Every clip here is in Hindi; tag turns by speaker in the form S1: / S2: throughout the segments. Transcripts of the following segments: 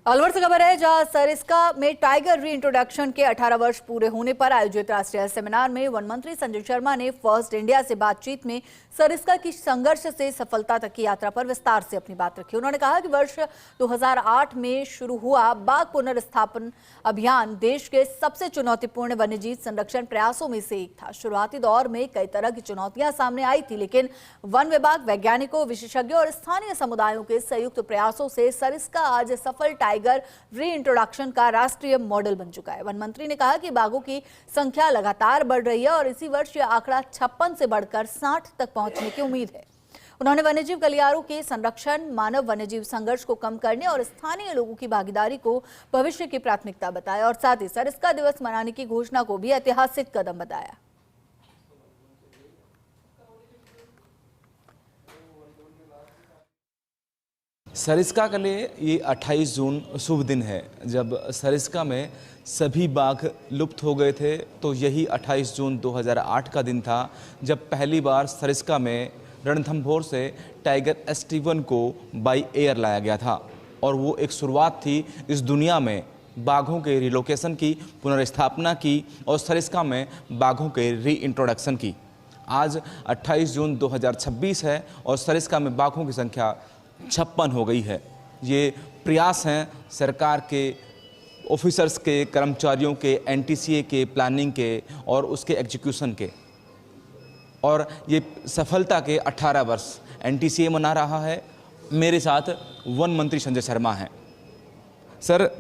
S1: अलवर से खबर है जहां सरिस्का में टाइगर री इंट्रोडक्शन के 18 वर्ष पूरे होने पर आयोजित राष्ट्रीय सेमिनार में वन मंत्री संजय शर्मा ने फर्स्ट इंडिया से बातचीत में सरिस्का की संघर्ष से सफलता तक की यात्रा पर विस्तार से अपनी बात रखी। उन्होंने कहा कि वर्ष 2008 में शुरू हुआ बाघ पुनर्स्थापन अभियान देश के सबसे चुनौतीपूर्ण वन्यजीव संरक्षण प्रयासों में से एक था। शुरुआती दौर में कई तरह की चुनौतियां सामने आई थी, लेकिन वन विभाग, वैज्ञानिकों, विशेषज्ञों और स्थानीय समुदायों के संयुक्त प्रयासों से सरिस्का आज सफल टाइगर री इंट्रोडक्शन का राष्ट्रीय मॉडल बन चुका है। वन मंत्री ने कहा कि बाघों की संख्या लगातार बढ़ रही है और इसी वर्ष यह आंकड़ा 56 से बढ़कर 60 तक पहुंचने की उम्मीद है। उन्होंने वन्यजीव गलियारों के संरक्षण, मानव वन्यजीव संघर्ष को कम करने और स्थानीय लोगों की भागीदारी को भविष्य की प्राथमिकता बताया और साथ ही सरिस्का दिवस मनाने की घोषणा को भी ऐतिहासिक कदम बताया।
S2: सरिस्का के लिए ये 28 जून शुभ दिन है। जब सरिस्का में सभी बाघ लुप्त हो गए थे तो यही 28 जून 2008 का दिन था जब पहली बार सरिस्का में रणथंभौर से टाइगर ST1 को बाई एयर लाया गया था और वो एक शुरुआत थी इस दुनिया में बाघों के रिलोकेशन की, पुनर्स्थापना की और सरिस्का में बाघों के री इंट्रोडक्शन की। आज 28 जून 2026 है और सरिस्का में बाघों की संख्या 56 हो गई है। ये प्रयास हैं सरकार के, ऑफिसर्स के, कर्मचारियों के, NTCA के, प्लानिंग के और उसके एग्जीक्यूशन के। और ये सफलता के 18 वर्ष NTCA मना रहा है। मेरे साथ वन मंत्री संजय शर्मा हैं। सर,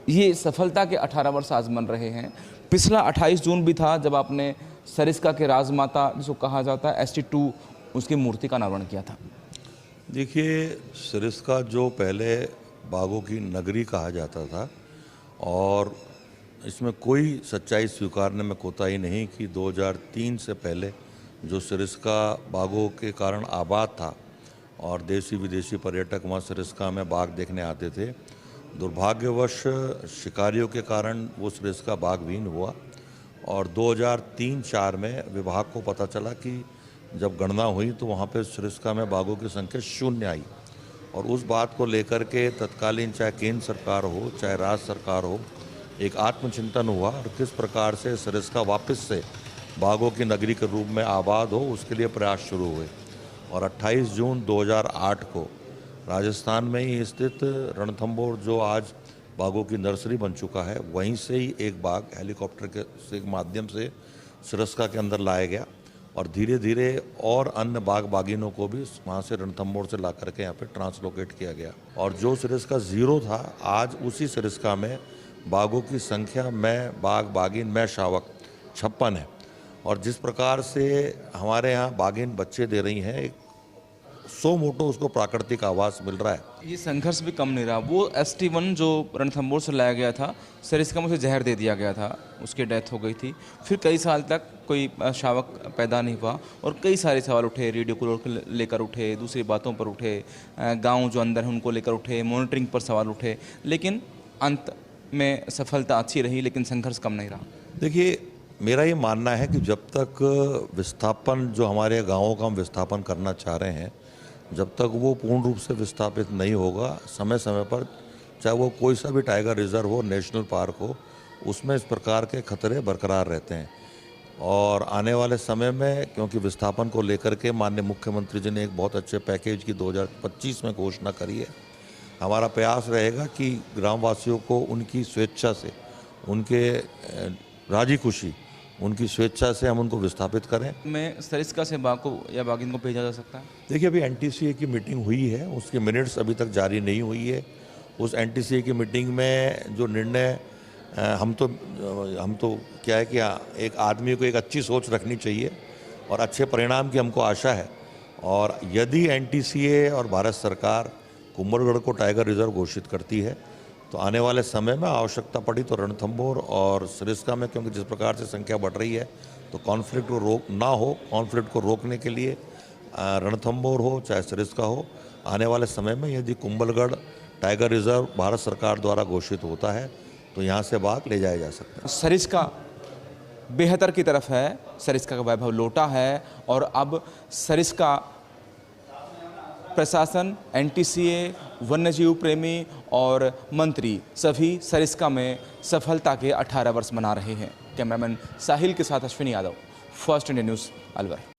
S2: ये सफलता के 18 वर्ष आज मन रहे हैं। पिछला 28 जून भी था जब आपने सरिस्का के राजमाता, जिसको कहा जाता है ST2, उसकी मूर्ति का अनावरण किया था।
S3: देखिए, सरिस्का जो पहले बाघों की नगरी कहा जाता था और इसमें कोई सच्चाई स्वीकारने में कोताही नहीं कि 2003 से पहले जो सरिस्का बाघों के कारण आबाद था और देसी विदेशी पर्यटक वहाँ सरिस्का में बाघ देखने आते थे, दुर्भाग्यवश शिकारियों के कारण वो सरिस्का बाघविहीन हुआ और 2003-04 में विभाग को पता चला कि जब गणना हुई तो वहाँ पे सरिस्का में बाघों की संख्या 0 आई और उस बात को लेकर के तत्कालीन चाहे केंद्र सरकार हो चाहे राज्य सरकार हो, एक आत्मचिंतन हुआ और किस प्रकार से सरिस्का वापस से बाघों की नगरी के रूप में आबाद हो, उसके लिए प्रयास शुरू हुए। और 28 जून 2008 को राजस्थान में ही स्थित रणथंभौर, जो आज बाघों की नर्सरी बन चुका है, वहीं से ही एक बाघ हेलीकॉप्टर के माध्यम से सरिस्का के अंदर लाया गया और धीरे धीरे और अन्य बाघ बाघिनों को भी वहाँ से रणथंभौर से ला करके यहाँ पे ट्रांसलोकेट किया गया और जो सरिस्का 0 था, आज उसी सरिस्का में बाघों की संख्या में बाघ बाघिन में शावक 56 है। और जिस प्रकार से हमारे यहाँ बाघिन बच्चे दे रही हैं, 100 मोटो उसको प्राकृतिक आवास मिल रहा है।
S2: ये संघर्ष भी कम नहीं रहा। वो ST1 जो रणथंभौर से लाया गया था, सरिस्का में उसे जहर दे दिया गया था, उसकी डेथ हो गई थी। फिर कई साल तक कोई शावक पैदा नहीं हुआ और कई सारे सवाल उठे, रेडियो को लेकर उठे, दूसरी बातों पर उठे, गांव जो अंदर है उनको लेकर उठे, मॉनिटरिंग पर सवाल उठे, लेकिन अंत में सफलता अच्छी रही, लेकिन संघर्ष कम नहीं रहा।
S3: देखिए, मेरा ये मानना है कि जब तक विस्थापन, जो हमारे गाँवों का हम विस्थापन करना चाह रहे हैं, जब तक वो पूर्ण रूप से विस्थापित नहीं होगा, समय समय पर चाहे वो कोई सा भी टाइगर रिजर्व हो, नेशनल पार्क हो, उसमें इस प्रकार के खतरे बरकरार रहते हैं। और आने वाले समय में, क्योंकि विस्थापन को लेकर के माननीय मुख्यमंत्री जी ने एक बहुत अच्छे पैकेज की 2025 में घोषणा करी है, हमारा प्रयास रहेगा कि ग्रामवासियों को उनकी स्वेच्छा से, उनके राजी खुशी, उनकी स्वेच्छा से हम उनको विस्थापित करें।
S2: मैं सरिस्का से बाघ को या बाघिन को भेजा जा सकता है?
S3: देखिए, अभी NTCA की मीटिंग हुई है, उसकी मिनट्स अभी तक जारी नहीं हुई है। उस NTCA की मीटिंग में जो निर्णय, हम तो क्या है कि एक आदमी को एक अच्छी सोच रखनी चाहिए और अच्छे परिणाम की हमको आशा है। और यदि NTCA और भारत सरकार कुंभलगढ़ को टाइगर रिजर्व घोषित करती है तो आने वाले समय में आवश्यकता पड़ी तो रणथंभौर और सरिस्का में, क्योंकि जिस प्रकार से संख्या बढ़ रही है, तो कॉन्फ्लिक्ट को कॉन्फ्लिक्ट को रोकने के लिए रणथंभौर हो चाहे सरिस्का हो, आने वाले समय में यदि कुंभलगढ़ टाइगर रिजर्व भारत सरकार द्वारा घोषित होता है तो यहाँ से बाघ ले जाया जा सकता है।
S2: सरिस्का बेहतर की तरफ है, सरिस्का का वैभव लौटा है और अब सरिस्का प्रशासन, एनटीसीए, वन्यजीव प्रेमी और मंत्री सभी सरिस्का में सफलता के 18 वर्ष मना रहे हैं। कैमरामैन साहिल के साथ Ashwini Yadav, first India news, Alwar.